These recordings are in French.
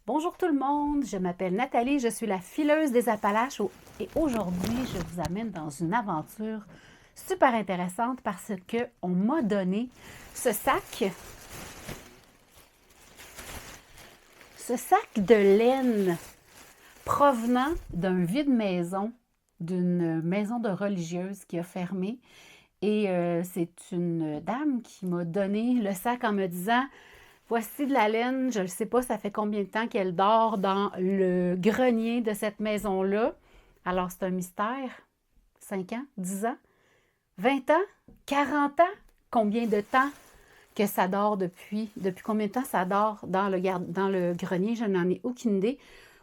Bonjour tout le monde, je m'appelle Nathalie, je suis la fileuse des Appalaches et aujourd'hui je vous amène dans une aventure super intéressante parce que on m'a donné ce sac de laine provenant d'un vide-maison, d'une maison de religieuse qui a fermé. Et c'est une dame qui m'a donné le sac en me disant: voici de la laine, je ne sais pas ça fait combien de temps qu'elle dort dans le grenier de cette maison-là. Alors c'est un mystère. 5 ans, 10 ans, 20 ans, 40 ans? Combien de temps que ça dort depuis combien de temps ça dort dans le grenier? Je n'en ai aucune idée.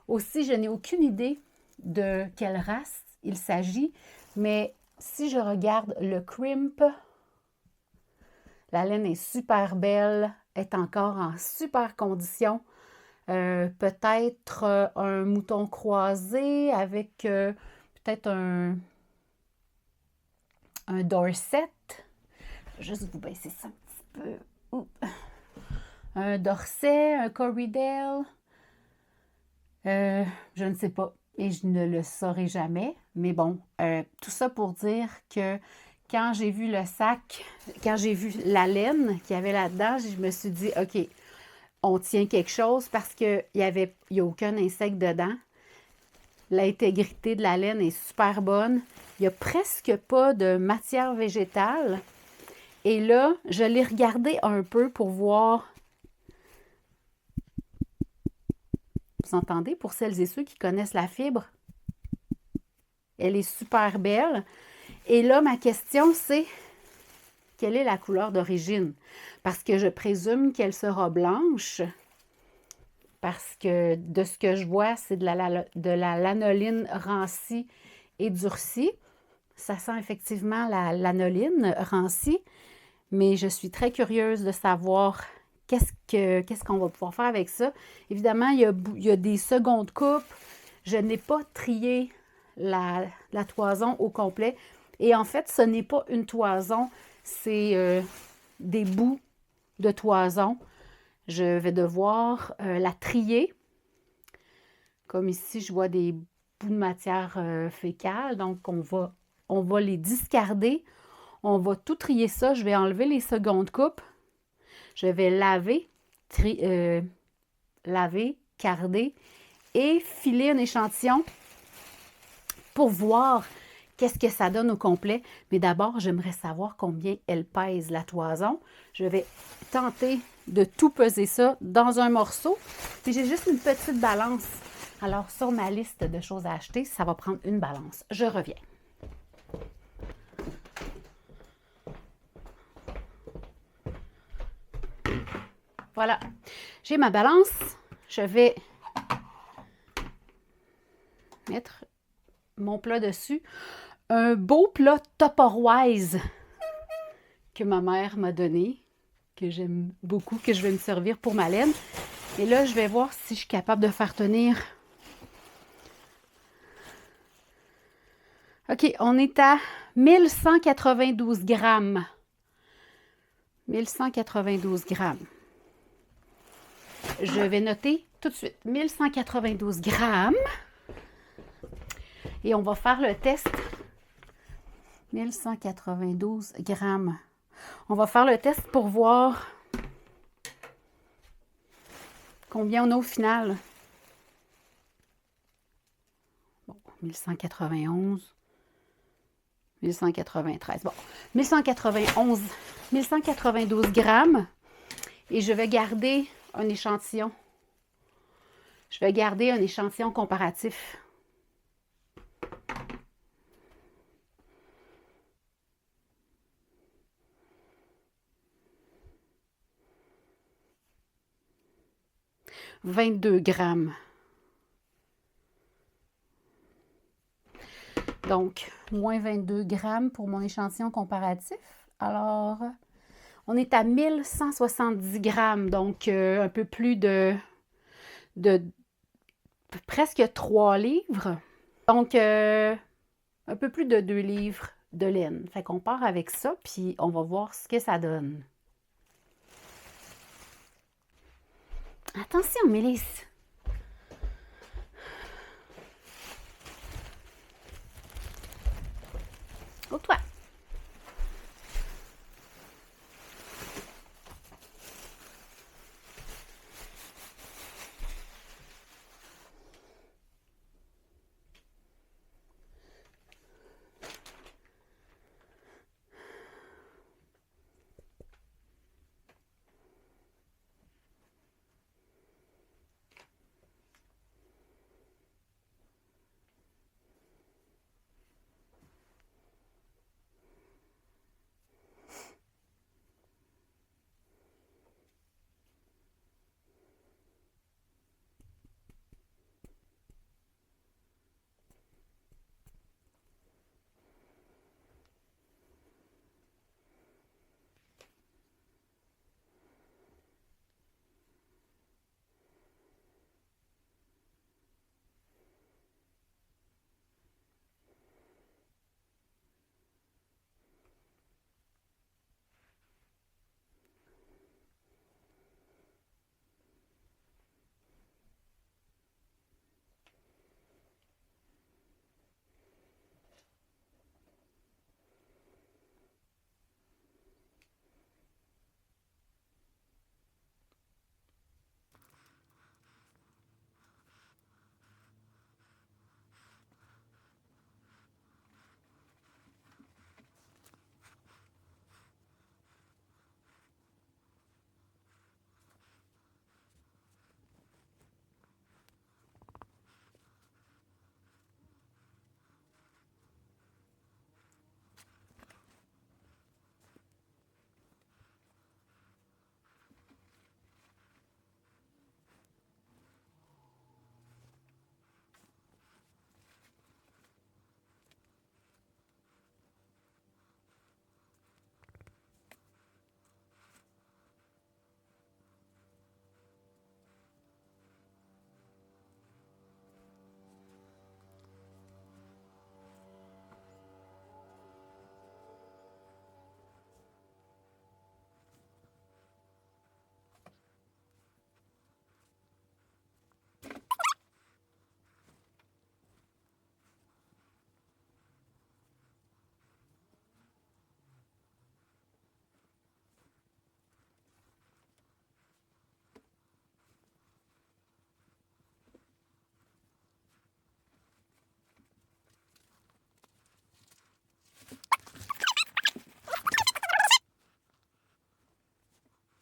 Aussi, je n'ai aucune idée de quelle race il s'agit, mais si je regarde le crimp, la laine est super belle, est encore en super condition. Peut-être un mouton croisé avec peut-être un Dorset. Je vais juste vous baisser ça un petit peu. Oups. Un Dorset, un Corriedale. Je ne sais pas et je ne le saurai jamais. Mais bon, tout ça pour dire que quand j'ai vu le sac, quand j'ai vu la laine qu'il y avait là-dedans, je me suis dit, OK, on tient quelque chose parce qu'il n'y a aucun insecte dedans. L'intégrité de la laine est super bonne. Il n'y a presque pas de matière végétale. Et là, je l'ai regardé un peu pour voir. Vous entendez? Pour celles et ceux qui connaissent la fibre, elle est super belle. Et là, ma question, c'est quelle est la couleur d'origine? Parce que je présume qu'elle sera blanche. Parce que de ce que je vois, c'est de la lanoline rancie et durcie. Ça sent effectivement la lanoline rancie, mais je suis très curieuse de savoir qu'est-ce qu'on va pouvoir faire avec ça. Évidemment, il y a des secondes coupes. Je n'ai pas trié la toison au complet. Et en fait, ce n'est pas une toison, c'est des bouts de toison. Je vais devoir la trier. Comme ici, je vois des bouts de matière fécale. Donc, on va les discarder. On va tout trier ça. Je vais enlever les secondes coupes. Je vais laver, carder et filer un échantillon pour voir qu'est-ce que ça donne au complet. Mais d'abord, j'aimerais savoir combien elle pèse, la toison. Je vais tenter de tout peser ça dans un morceau. Puis j'ai juste une petite balance. Alors, sur ma liste de choses à acheter, ça va prendre une balance. Je reviens. Voilà. J'ai ma balance. Je vais mettre mon plat dessus. Un beau plat Tupperwise que ma mère m'a donné, que j'aime beaucoup, que je vais me servir pour ma laine. Et là, je vais voir si je suis capable de faire tenir. OK, on est à 1192 grammes. 1192 grammes. Je vais noter tout de suite 1192 grammes. Et on va faire le test. 1192 grammes. On va faire le test pour voir combien on a au final. Bon, 1191, 1193. Bon, 1191, 1192 grammes. Et je vais garder un échantillon. Je vais garder un échantillon comparatif. « 22 grammes. Donc, moins 22 grammes pour mon échantillon comparatif. Alors, on est à 1170 grammes, donc un peu plus de presque 3 livres. Donc, un peu plus de 2 livres de laine. Fait qu'on part avec ça, puis on va voir ce que ça donne. Attention, Mélisse!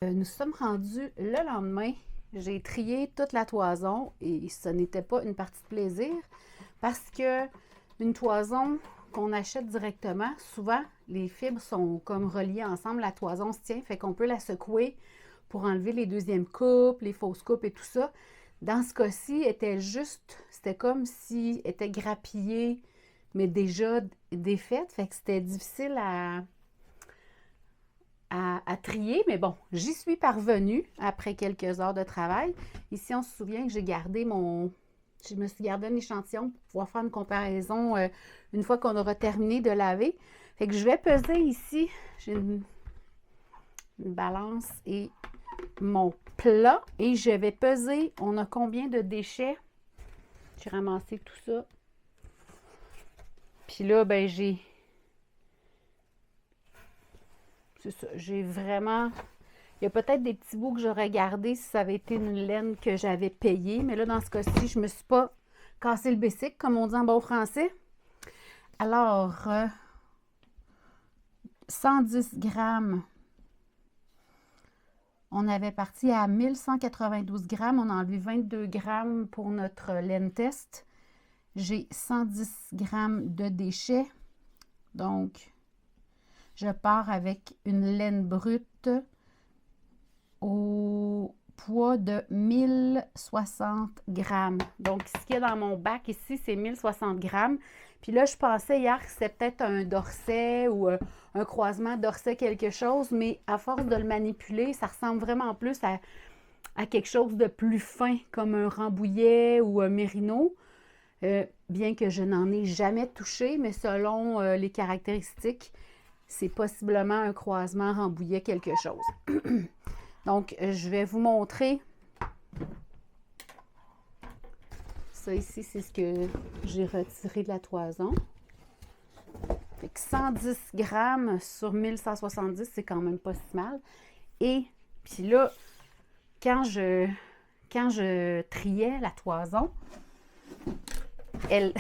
Nous sommes rendus le lendemain. J'ai trié toute la toison et ce n'était pas une partie de plaisir parce que une toison qu'on achète directement, souvent les fibres sont comme reliées ensemble, la toison se tient, fait qu'on peut la secouer pour enlever les deuxièmes coupes, les fausses coupes et tout ça. Dans ce cas-ci, c'était comme si était grappillée, mais déjà défaite, fait que c'était difficile à trier, mais bon, j'y suis parvenue après quelques heures de travail. Ici, on se souvient que je me suis gardé un échantillon pour pouvoir faire une comparaison une fois qu'on aura terminé de laver. Fait que je vais peser ici, j'ai une balance et mon plat et je vais peser, on a combien de déchets? J'ai ramassé tout ça. Puis là, ben c'est ça, j'ai vraiment... Il y a peut-être des petits bouts que j'aurais gardés si ça avait été une laine que j'avais payée, mais là, dans ce cas-ci, je ne me suis pas cassé le bessic, comme on dit en bon français. Alors, 110 grammes. On avait parti à 1192 grammes. On a enlevé 22 grammes pour notre laine test. J'ai 110 grammes de déchets. Donc, je pars avec une laine brute au poids de 1060 grammes. Donc, ce qu'il y a dans mon bac ici, c'est 1060 grammes. Puis là, je pensais hier que c'était peut-être un dorset ou un croisement dorset quelque chose, mais à force de le manipuler, ça ressemble vraiment plus à quelque chose de plus fin, comme un rambouillet ou un mérino. Bien que je n'en ai jamais touché, mais selon les caractéristiques, c'est possiblement un croisement rambouillet quelque chose. Donc, je vais vous montrer. Ça ici, c'est ce que j'ai retiré de la toison. Fait que 110 grammes sur 1170, c'est quand même pas si mal. Et puis là, quand je triais la toison, elle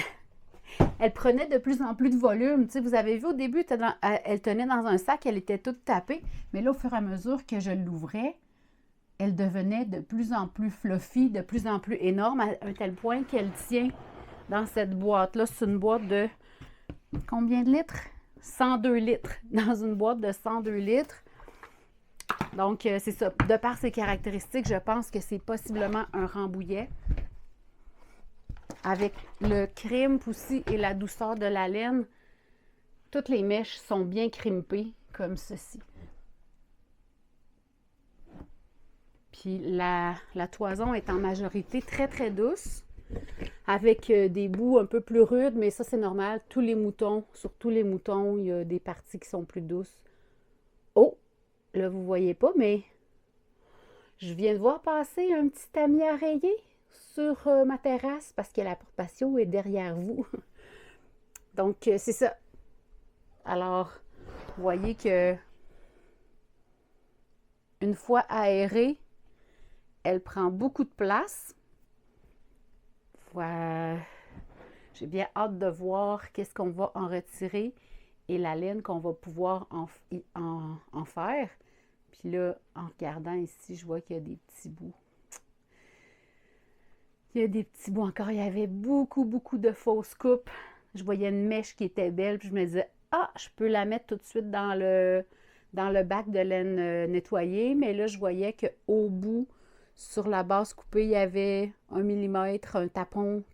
prenait de plus en plus de volume. Tu sais, vous avez vu au début, elle tenait dans un sac, elle était toute tapée. Mais là, au fur et à mesure que je l'ouvrais, elle devenait de plus en plus fluffy, de plus en plus énorme, à un tel point qu'elle tient dans cette boîte-là. C'est une boîte de combien de litres? 102 litres. Dans une boîte de 102 litres. Donc, c'est ça. De par ses caractéristiques, je pense que c'est possiblement un rambouillet. Avec le crimp aussi et la douceur de la laine, toutes les mèches sont bien crimpées comme ceci. Puis la toison est en majorité très très douce, avec des bouts un peu plus rudes, mais ça c'est normal. Sur tous les moutons, il y a des parties qui sont plus douces. Oh, là vous ne voyez pas, mais je viens de voir passer un petit tamis à rayer sur ma terrasse parce que la porte patio est derrière vous. Donc, c'est ça. Alors, vous voyez que une fois aérée, elle prend beaucoup de place. Voilà. J'ai bien hâte de voir qu'est-ce qu'on va en retirer et la laine qu'on va pouvoir en faire. Puis là, en regardant ici, je vois qu'il y a des petits bouts. Il y a des petits bouts encore. Il y avait beaucoup, beaucoup de fausses coupes. Je voyais une mèche qui était belle, puis je me disais, ah, je peux la mettre tout de suite dans le bac de laine nettoyée. Mais là, je voyais qu'au bout, sur la base coupée, il y avait 1 mm, un tapon,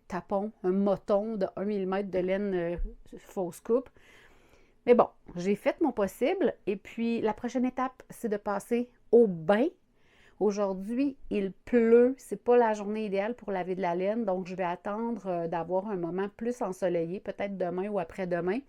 un moton de 1 mm de laine fausse coupe. Mais bon, j'ai fait mon possible. Et puis, la prochaine étape, c'est de passer au bain. Aujourd'hui, il pleut. C'est pas la journée idéale pour laver de la laine. Donc, je vais attendre d'avoir un moment plus ensoleillé, peut-être demain ou après-demain.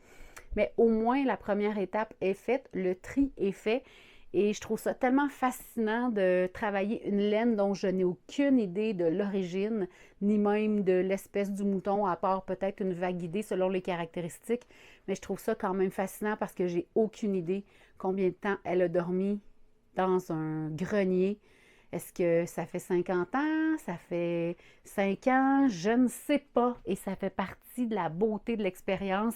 Mais au moins, la première étape est faite. Le tri est fait. Et je trouve ça tellement fascinant de travailler une laine dont je n'ai aucune idée de l'origine, ni même de l'espèce du mouton, à part peut-être une vague idée selon les caractéristiques. Mais je trouve ça quand même fascinant parce que j'ai aucune idée combien de temps elle a dormi dans un grenier. Est-ce que ça fait 50 ans? Ça fait 5 ans? Je ne sais pas. Et ça fait partie de la beauté de l'expérience.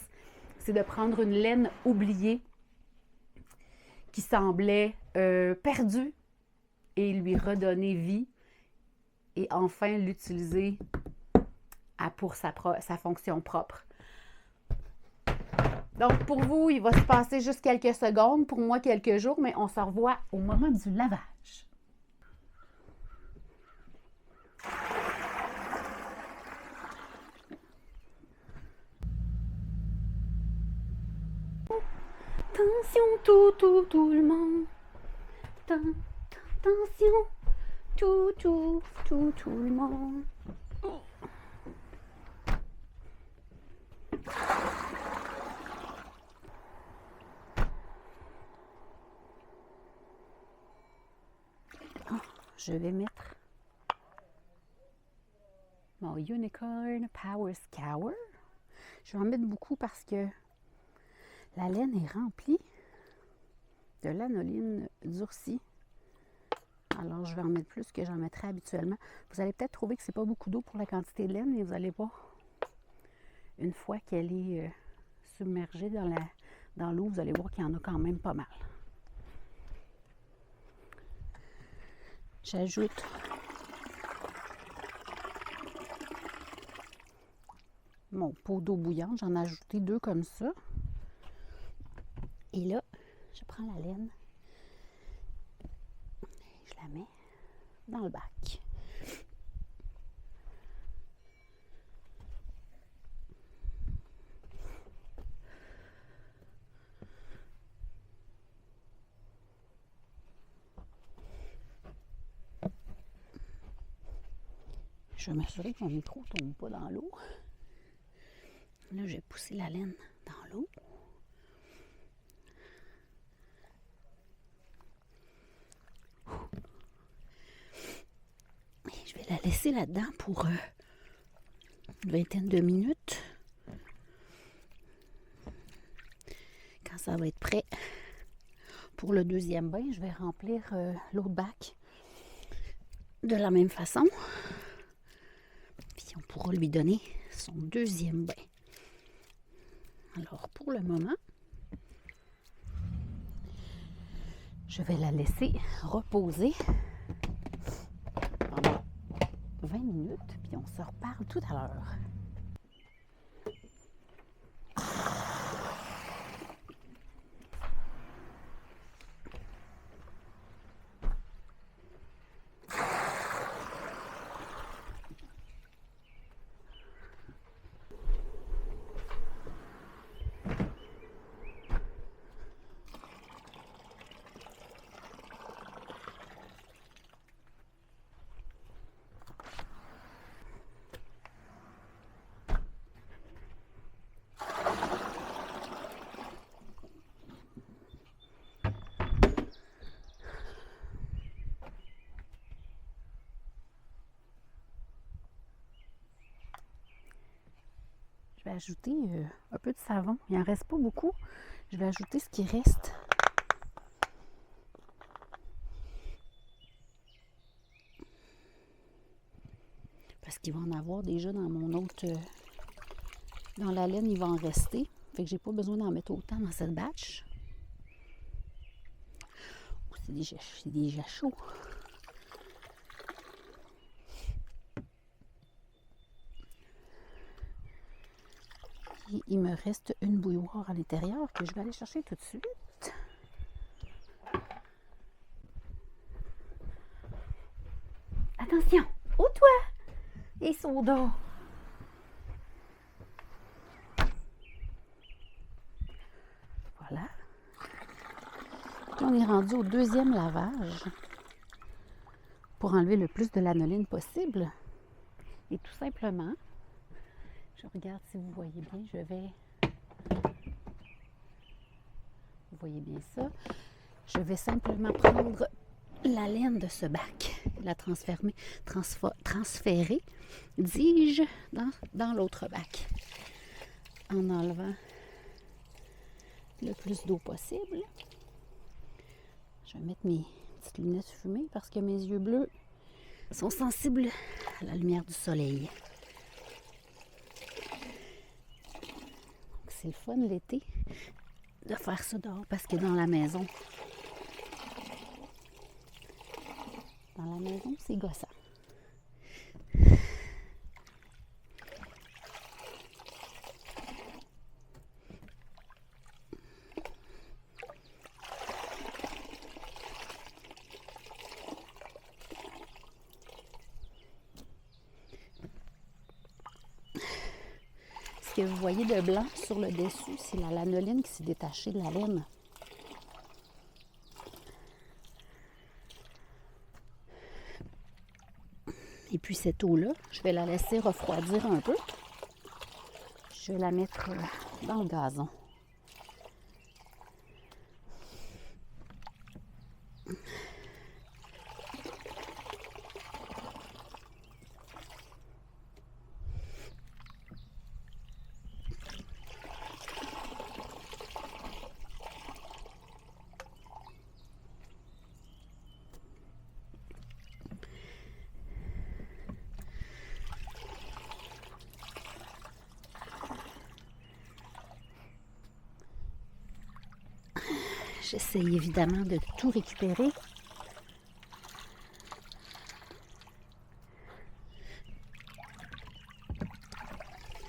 C'est de prendre une laine oubliée qui semblait perdue et lui redonner vie et enfin l'utiliser pour sa fonction propre. Donc, pour vous, il va se passer juste quelques secondes, pour moi quelques jours, mais on se revoit au moment du lavage. Attention, tout le monde. Attention, tout le monde. Je vais mettre mon Unicorn Power Scour. Je vais en mettre beaucoup parce que la laine est remplie de lanoline durcie. Alors, je vais en mettre plus que j'en mettrais habituellement. Vous allez peut-être trouver que c'est pas beaucoup d'eau pour la quantité de laine, mais vous allez voir, une fois qu'elle est submergée dans l'eau, vous allez voir qu'il y en a quand même pas mal. J'ajoute mon pot d'eau bouillante. J'en ai ajouté 2 comme ça. Et là, je prends la laine. Je la mets dans le bac. Je vais m'assurer que mon micro ne tombe pas dans l'eau. Là, je vais pousser la laine dans l'eau. Et je vais la laisser là-dedans pour une vingtaine de minutes. Quand ça va être prêt pour le deuxième bain, je vais remplir l'autre bac de la même façon. Puis on pourra lui donner son deuxième bain. Alors pour le moment, je vais la laisser reposer pendant 20 minutes, puis on se reparle tout à l'heure. Je vais ajouter un peu de savon. Il n'en reste pas beaucoup. Je vais ajouter ce qui reste. Parce qu'il va en avoir déjà dans mon autre... dans la laine, il va en rester. Fait que j'ai pas besoin d'en mettre autant dans cette batch. Oh, c'est déjà chaud. Et il me reste une bouilloire à l'intérieur que je vais aller chercher tout de suite. Attention! Où toi? Et soda! Voilà. Là, on est rendu au deuxième lavage pour enlever le plus de lanoline possible. Et tout simplement, je regarde si vous voyez bien, vous voyez bien ça. Je vais simplement prendre la laine de ce bac, la transférer, dis-je, dans l'autre bac, en enlevant le plus d'eau possible. Je vais mettre mes petites lunettes fumées parce que mes yeux bleus sont sensibles à la lumière du soleil. C'est le fun l'été de faire ça dehors parce que dans la maison, Dans la maison, c'est gossant. Ce que vous voyez de blanc sur le dessus, c'est la lanoline qui s'est détachée de la laine. Et puis cette eau-là, je vais la laisser refroidir un peu. Je vais la mettre dans le gazon. J'essaie évidemment de tout récupérer.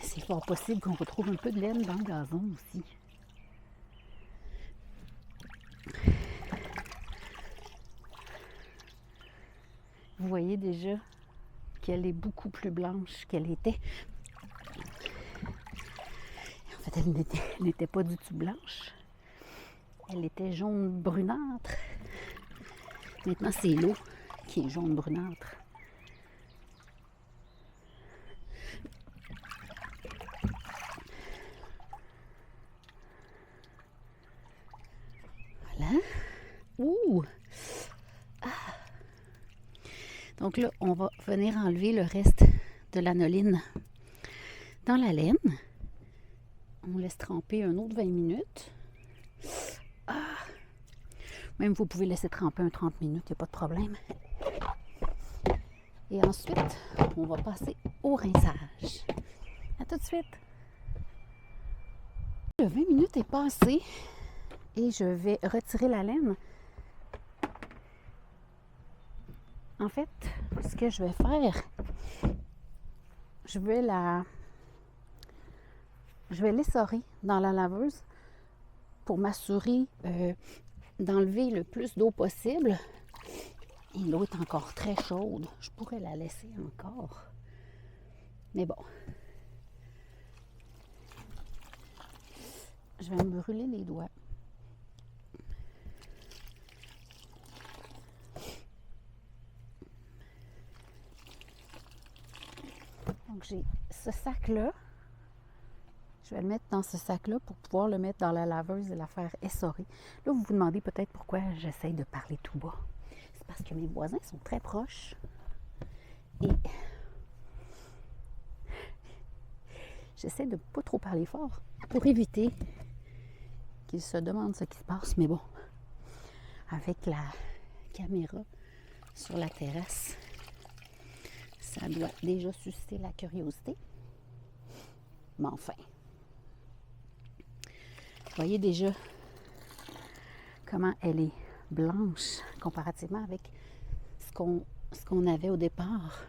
C'est fort possible qu'on retrouve un peu de laine dans le gazon aussi. Vous voyez déjà qu'elle est beaucoup plus blanche qu'elle était. En fait, elle n'était pas du tout blanche. Elle était jaune brunâtre. Maintenant, c'est l'eau qui est jaune brunâtre. Voilà. Ouh! Ah! Donc là, on va venir enlever le reste de l'anoline dans la laine. On laisse tremper un autre 20 minutes. Ah! Même vous pouvez laisser tremper un 30 minutes, il n'y a pas de problème. Et ensuite, on va passer au rinçage. À tout de suite! Le 20 minutes est passé et je vais retirer la laine. En fait, ce que je vais faire, je vais l'essorer dans la laveuse pour m'assurer d'enlever le plus d'eau possible. Et l'eau est encore très chaude. Je pourrais la laisser encore. Mais bon. Je vais me brûler les doigts. Donc j'ai ce sac-là. Je vais le mettre dans ce sac-là pour pouvoir le mettre dans la laveuse et la faire essorer. Là, vous vous demandez peut-être pourquoi j'essaye de parler tout bas. C'est parce que mes voisins sont très proches. Et j'essaie de ne pas trop parler fort pour éviter qu'ils se demandent ce qui se passe. Mais bon, avec la caméra sur la terrasse, ça doit déjà susciter la curiosité. Mais enfin, vous voyez déjà comment elle est blanche comparativement avec ce qu'on avait au départ.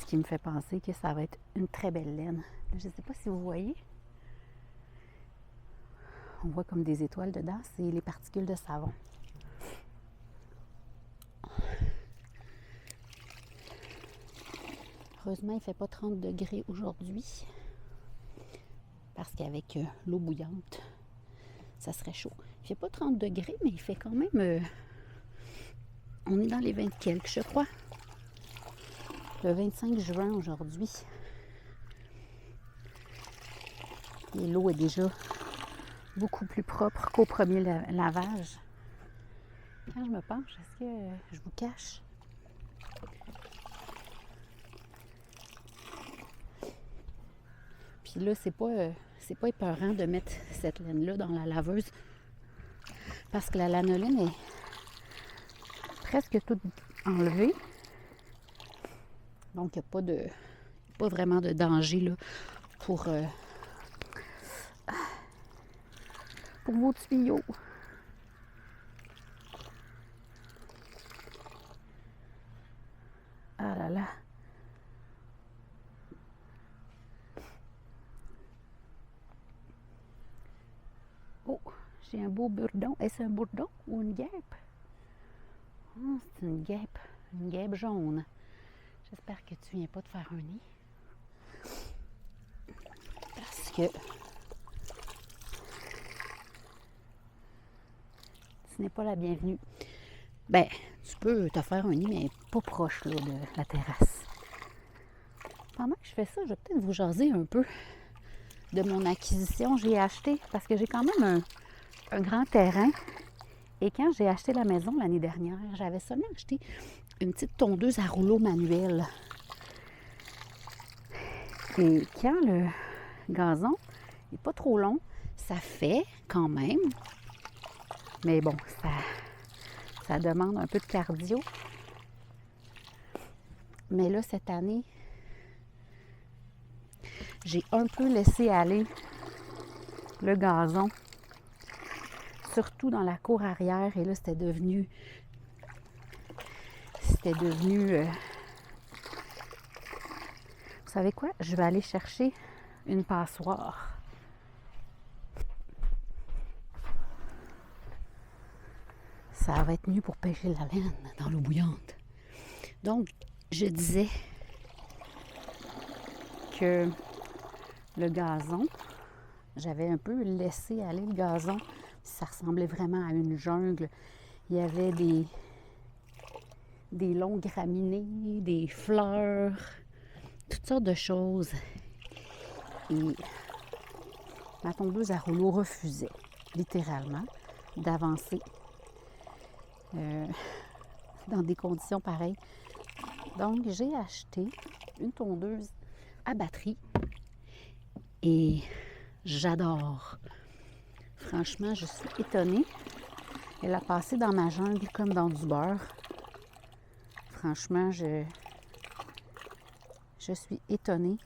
Ce qui me fait penser que ça va être une très belle laine. Je ne sais pas si vous voyez. On voit comme des étoiles dedans, c'est les particules de savon. Heureusement, il ne fait pas 30 degrés aujourd'hui. Parce qu'avec l'eau bouillante, ça serait chaud. Il ne fait pas 30 degrés, mais il fait quand même... on est dans les 20 quelques, je crois. Le 25 juin aujourd'hui. Et l'eau est déjà beaucoup plus propre qu'au premier lavage. Quand je me penche, est-ce que je vous cache? Puis là, c'est pas épeurant de mettre cette laine-là dans la laveuse parce que la lanoline est presque toute enlevée. Donc, il n'y a pas vraiment de danger là, pour vos tuyaux. là. Oh, j'ai un beau bourdon. Est-ce un bourdon ou une guêpe? Oh, c'est une guêpe jaune. J'espère que tu viens pas de faire un nid. Parce que ce n'est pas la bienvenue. Ben, tu peux te faire un nid, mais pas proche là, de la terrasse. Pendant que je fais ça, je vais peut-être vous jaser un peu de mon acquisition. J'ai acheté, parce que j'ai quand même un grand terrain. Et quand j'ai acheté la maison l'année dernière, j'avais seulement acheté une petite tondeuse à rouleau manuel. Et quand le gazon n'est pas trop long, ça fait quand même. Mais bon, ça demande un peu de cardio. Mais là, cette année, j'ai un peu laissé aller le gazon, surtout dans la cour arrière. Et là, c'était devenu vous savez quoi? Je vais aller chercher une passoire. Ça va être mieux pour pêcher la laine dans l'eau bouillante. Donc, je disais que le gazon, j'avais un peu laissé aller le gazon. Ça ressemblait vraiment à une jungle. Il y avait des longs graminées, des fleurs, toutes sortes de choses. Et ma tondeuse à rouleau refusait, littéralement, d'avancer dans des conditions pareilles. Donc, j'ai acheté une tondeuse à batterie et j'adore. Franchement, je suis étonnée. Elle a passé dans ma jungle comme dans du beurre. Franchement, je suis étonnée.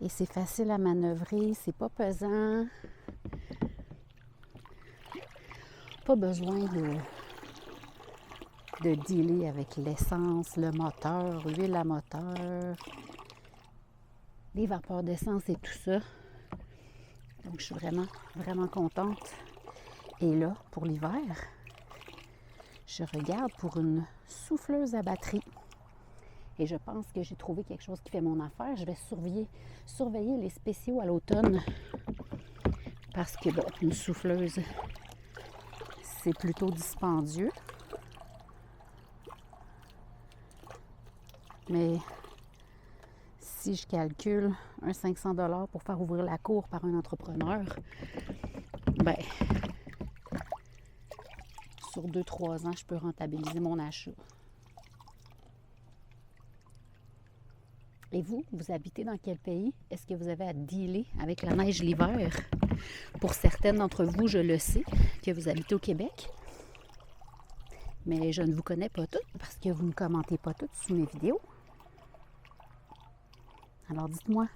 Et c'est facile à manœuvrer, c'est pas pesant. Pas besoin de dealer avec l'essence, le moteur, l'huile à moteur, les vapeurs d'essence et tout ça. Donc, je suis vraiment, vraiment contente. Et là, pour l'hiver, je regarde pour une souffleuse à batterie. Et je pense que j'ai trouvé quelque chose qui fait mon affaire. Je vais surveiller les spéciaux à l'automne. Parce que, bon, une souffleuse, c'est plutôt dispendieux. Mais si je calcule un 500$ pour faire ouvrir la cour par un entrepreneur, ben, sur 2-3 ans, je peux rentabiliser mon achat. Et vous habitez dans quel pays? Est-ce que vous avez à dealer avec la neige l'hiver? Pour certaines d'entre vous, je le sais, que vous habitez au Québec. Mais je ne vous connais pas toutes parce que vous ne commentez pas toutes sous mes vidéos. Alors dites-moi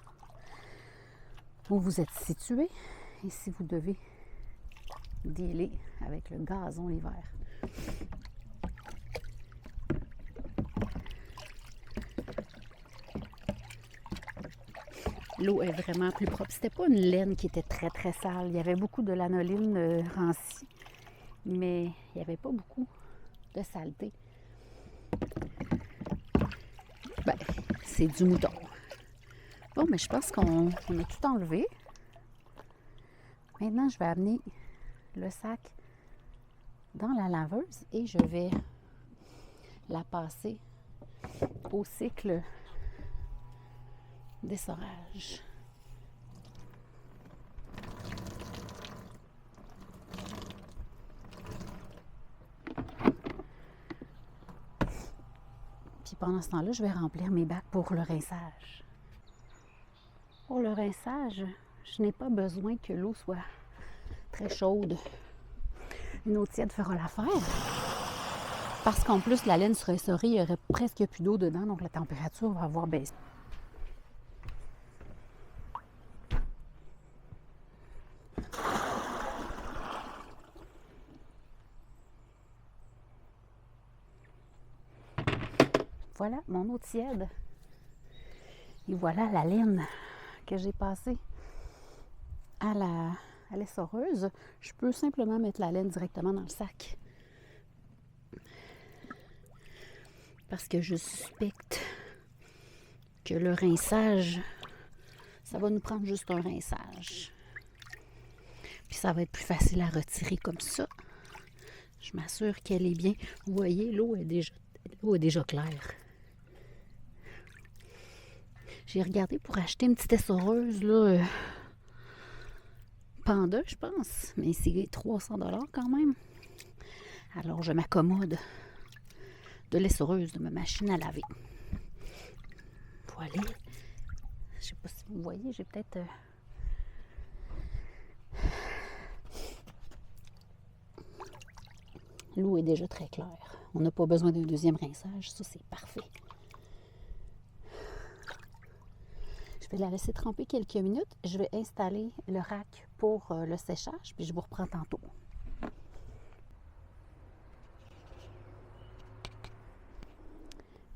où vous êtes situé et si vous devez dealer avec le gazon l'hiver. L'eau est vraiment plus propre. C'était pas une laine qui était très très sale. Il y avait beaucoup de lanoline rancie, mais il n'y avait pas beaucoup de saleté. Ben, c'est du mouton. Bon, mais je pense qu'on a tout enlevé. Maintenant, je vais amener le sac dans la laveuse et je vais la passer au cycle d'essorage. Puis pendant ce temps-là, je vais remplir mes bacs pour le rinçage. Pour le rinçage, je n'ai pas besoin que l'eau soit très chaude. Une eau tiède fera l'affaire. Parce qu'en plus, la laine serait essorée, il n'y aurait presque plus d'eau dedans, donc la température va avoir baissé. Voilà mon eau tiède. Et voilà la laine que j'ai passée à l'essoreuse. Je peux simplement mettre la laine directement dans le sac. Parce que je suspecte que le rinçage, ça va nous prendre juste un rinçage. Puis ça va être plus facile à retirer comme ça. Je m'assure qu'elle est bien. Vous voyez, l'eau est déjà claire. J'ai regardé pour acheter une petite essoreuse, là, Panda, je pense. Mais c'est 300 $ quand même. Alors, je m'accommode de l'essoreuse de ma machine à laver. Voilà. Je sais pas si vous voyez, j'ai peut-être... L'eau est déjà très claire. On n'a pas besoin d'un deuxième rinçage. Ça, c'est parfait. Je vais la laisser tremper quelques minutes. Je vais installer le rack pour le séchage, puis je vous reprends tantôt.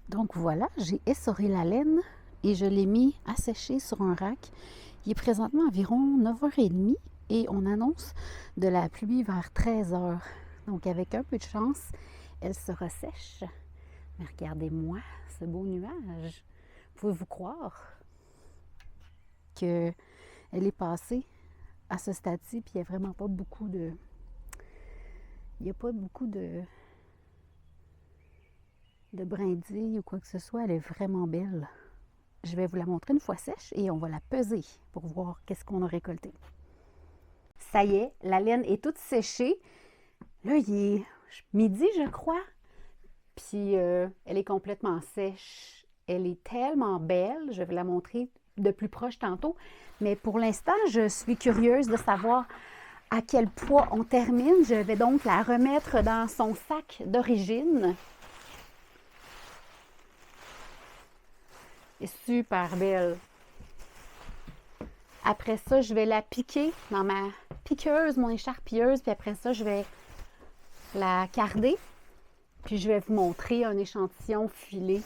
Donc voilà, j'ai essoré la laine et je l'ai mis à sécher sur un rack. Il est présentement environ 9h30 et on annonce de la pluie vers 13h. Donc avec un peu de chance, elle sera sèche. Mais regardez-moi ce beau nuage. Pouvez-vous croire qu'elle est passée à ce stade-ci, puis il n'y a vraiment pas beaucoup de... Il n'y a pas beaucoup de brindilles ou quoi que ce soit. Elle est vraiment belle. Je vais vous la montrer une fois sèche et on va la peser pour voir qu'est-ce qu'on a récolté. Ça y est, la laine est toute séchée. Là, il est midi, je crois. Puis, elle est complètement sèche. Elle est tellement belle. Je vais la montrer de plus proche tantôt. Mais pour l'instant, je suis curieuse de savoir à quel poids on termine. Je vais donc la remettre dans son sac d'origine. Elle est super belle. Après ça, je vais la piquer dans ma piqueuse, mon écharpilleuse. Puis après ça, je vais la carder. Puis je vais vous montrer un échantillon filé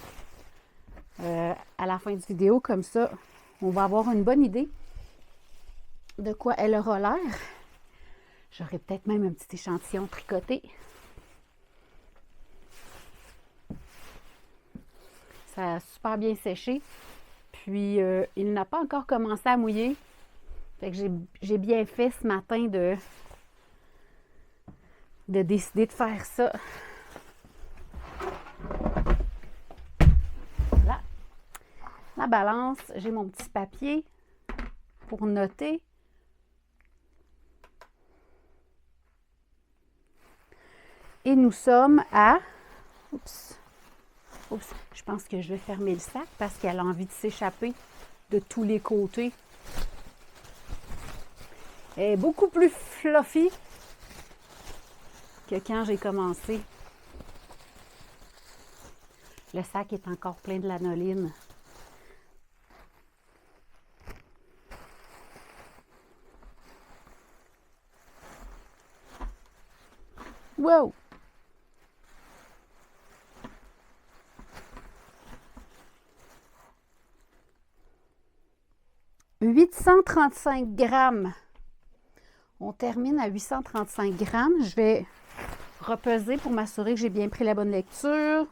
à la fin de vidéo. Comme ça, on va avoir une bonne idée de quoi elle aura l'air. J'aurai peut-être même un petit échantillon tricoté. Ça a super bien séché. Puis, il n'a pas encore commencé à mouiller. Fait que j'ai bien fait ce matin de décider de faire ça. Là, la balance, j'ai mon petit papier pour noter. Et nous sommes à... Oups, je pense que je vais fermer le sac parce qu'elle a envie de s'échapper de tous les côtés. Elle est beaucoup plus fluffy que quand j'ai commencé. Le sac est encore plein de lanoline. Wow! « 835 grammes. On termine à 835 grammes. Je vais repeser pour m'assurer que j'ai bien pris la bonne lecture.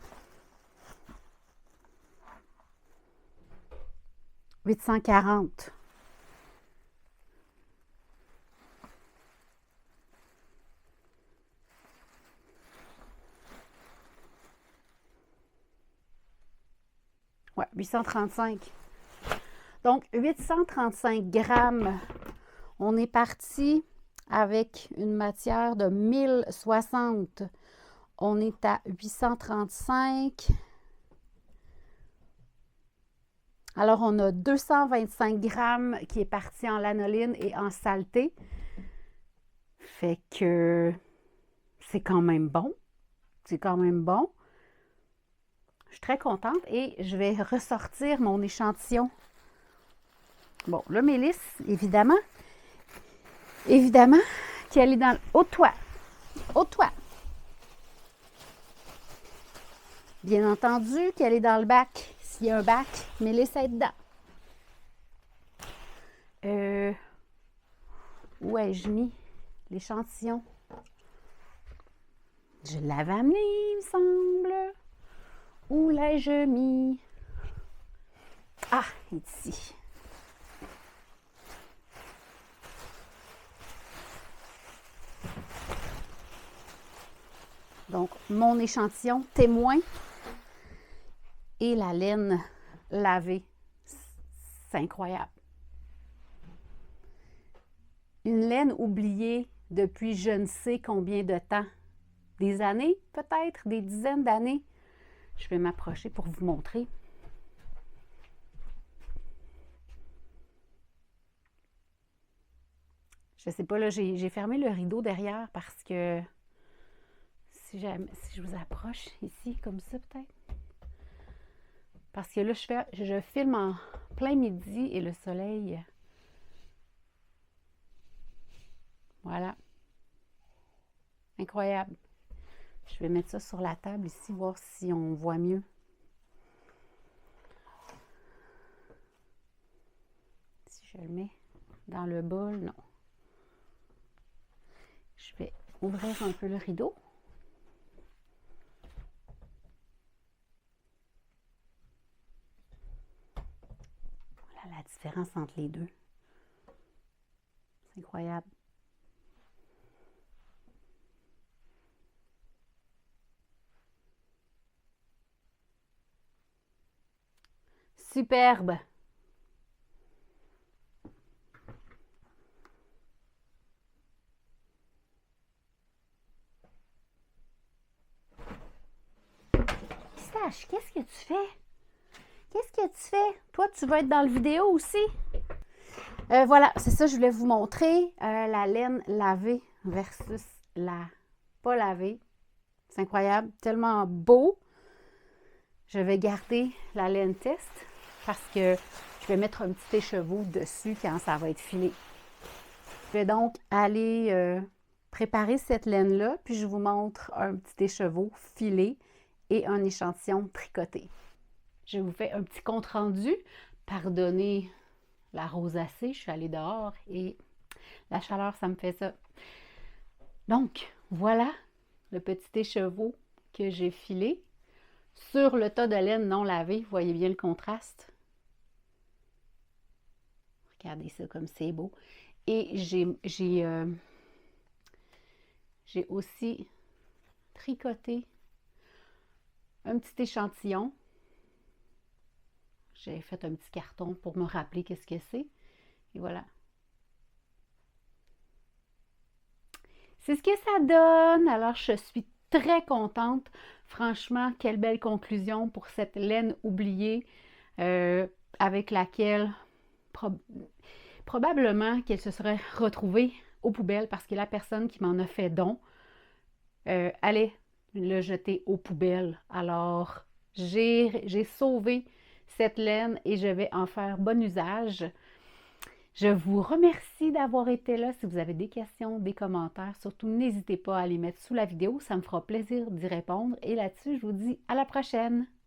840. Ouais, 835. Donc, 835 grammes. On est parti avec une matière de 1060. On est à 835. Alors, on a 225 grammes qui est parti en lanoline et en saleté. Fait que c'est quand même bon. C'est quand même bon. Je suis très contente et je vais ressortir mon échantillon. Bon, là, Mélisse, évidemment qu'elle est dans le haut de toi. Haut de toi. Bien entendu qu'elle est dans le bac. S'il y a un bac, mets-les ça dedans. Où ai-je mis l'échantillon? Je l'avais amené, il me semble. Où l'ai-je mis? Ah, il est ici. Donc, mon échantillon témoin et la laine lavée. C'est incroyable. Une laine oubliée depuis je ne sais combien de temps. Des années, peut-être, des dizaines d'années. Je vais m'approcher pour vous montrer. Je ne sais pas, là, j'ai fermé le rideau derrière parce que si je vous approche ici, comme ça peut-être. Parce que là, je filme en plein midi et le soleil. Voilà. Incroyable. Je vais mettre ça sur la table ici, voir si on voit mieux. Si je le mets dans le bol, non. Je vais ouvrir un peu le rideau. Voilà la différence entre les deux. C'est incroyable. Superbe. Pistache, qu'est-ce que tu fais? Qu'est-ce que tu fais? Toi, tu vas être dans la vidéo aussi? Voilà, c'est ça, je voulais vous montrer la laine lavée versus la pas lavée. C'est incroyable, tellement beau. Je vais garder la laine test parce que je vais mettre un petit écheveau dessus quand ça va être filé. Je vais donc aller préparer cette laine-là, puis je vous montre un petit écheveau filé et un échantillon tricoté. Je vous fais un petit compte-rendu. Pardonnez la rosacée, je suis allée dehors et la chaleur, ça me fait ça. Donc, voilà le petit écheveau que j'ai filé sur le tas de laine non lavé. Vous voyez bien le contraste. Regardez ça comme c'est beau. Et j'ai aussi tricoté un petit échantillon. J'ai fait un petit carton pour me rappeler qu'est-ce que c'est. Et voilà. C'est ce que ça donne. Alors, je suis très contente. Franchement, quelle belle conclusion pour cette laine oubliée avec laquelle probablement qu'elle se serait retrouvée aux poubelles parce que la personne qui m'en a fait don allait le jeter aux poubelles. Alors, j'ai sauvé cette laine et je vais en faire bon usage. Je vous remercie d'avoir été là. Si vous avez des questions, des commentaires, surtout n'hésitez pas à les mettre sous la vidéo. Ça me fera plaisir d'y répondre. Et là-dessus, je vous dis à la prochaine!